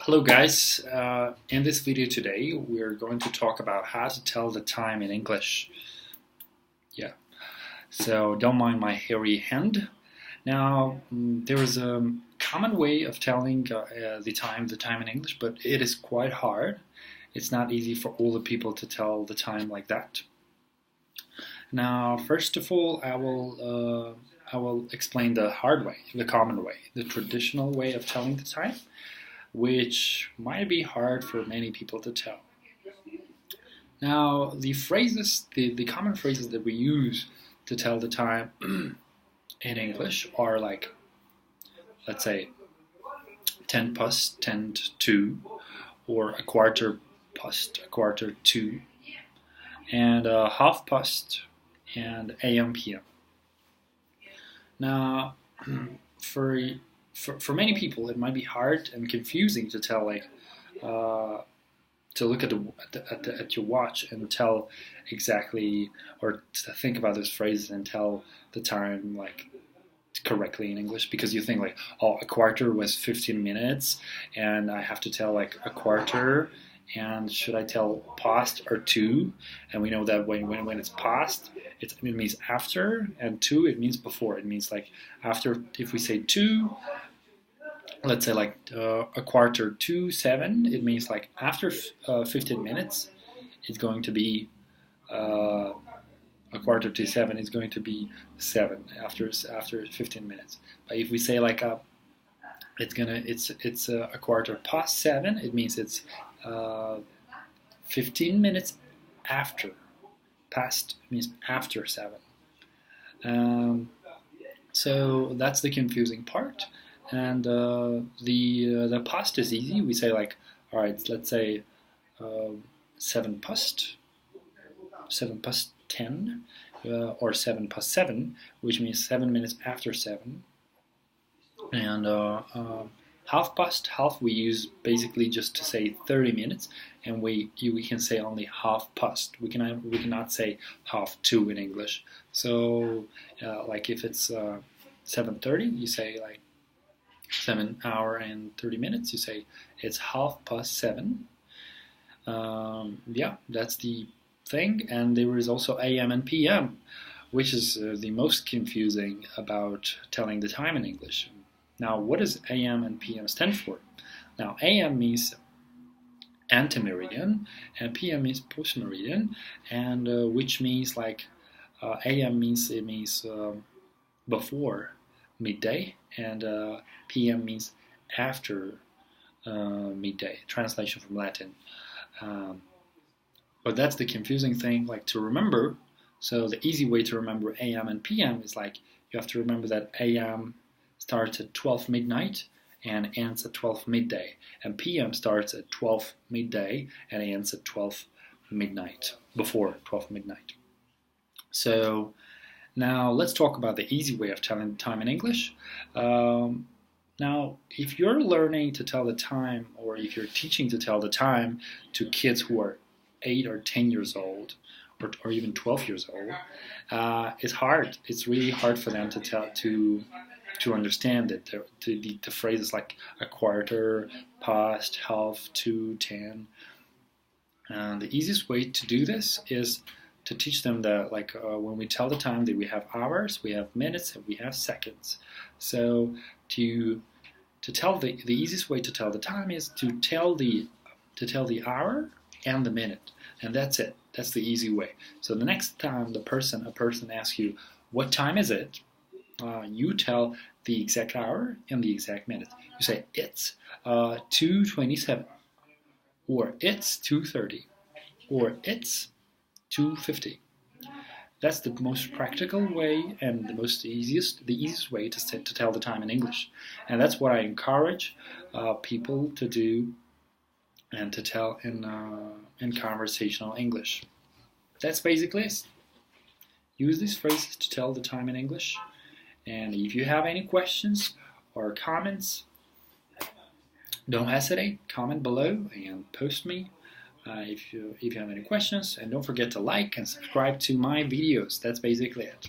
Hello guys, in this video today we're going to talk about how to tell the time in English. Yeah, so don't mind my hairy hand. Now there is a common way of telling the time in English, but it is quite hard. It's not easy for all the people to tell the time like that. Now first of all I will explain the hard way, the common way, the traditional way of telling the time, which might be hard for many people to tell. Now, the phrases, the common phrases that we use to tell the time in English are like, let's say, 10 past, 10 to, or a quarter past, a quarter to, and half past, and AM, PM. Now, for many people, it might be hard and confusing to tell, like, to look at your watch and tell exactly, or to think about those phrases and tell the time like correctly in English, because you think like, oh, a quarter was 15 minutes, and I have to tell like a quarter, and should I tell past or to? And we know that when it's past, it means after, and to it means before. It means like after. If we say to, let's say like a quarter to 7, it means like after 15 minutes, it's going to be a quarter to 7 is going to be 7 after 15 minutes. But if we say like it's a quarter past 7, it means it's 15 minutes after. Past means after 7. So that's the confusing part. And the past is easy. We say like, all right, let's say 7 past 10, or 7 past 7, which means 7 minutes after 7. And half past, half we use basically just to say 30 minutes, and we can say only half past. We cannot say half to in English. So like if it's 7:30, you say like 7 hours and 30 minutes. You say it's half past 7. Yeah, that's the thing. And there is also AM and PM, which is the most confusing about telling the time in English. Now, what does AM and PM stand for? Now, AM means antemeridian, and PM means postmeridian, and which means like AM means before midday, and PM means after midday. Translation from Latin. But that's the confusing thing, like to remember. So the easy way to remember AM and PM is like you have to remember that AM starts at 12 midnight and ends at 12 midday, and PM starts at 12 midday and ends at 12 midnight, before 12 midnight. So now let's talk about the easy way of telling the time in English. Now, if you're learning to tell the time, or if you're teaching to tell the time to kids who are 8 or 10 years old, or even 12 years old, it's hard. It's really hard for them to understand it. The phrases like a quarter, past, half, to, 10. The easiest way to do this is to teach them that, like, when we tell the time, that we have hours, we have minutes, and we have seconds. So to tell the easiest way to tell the time is to tell the hour and the minute, and that's it. That's the easy way. So the next time a person asks you, what time is it? You tell the exact hour and the exact minute. You say it's 2:27, or it's 2:30, or it's 2:50. That's the most practical way and the easiest way to tell the time in English. And that's what I encourage people to do and to tell in conversational English. That's basically it. Use these phrases to tell the time in English. And if you have any questions or comments, don't hesitate. Comment below and post me if you have any questions. And don't forget to like and subscribe to my videos. That's basically it.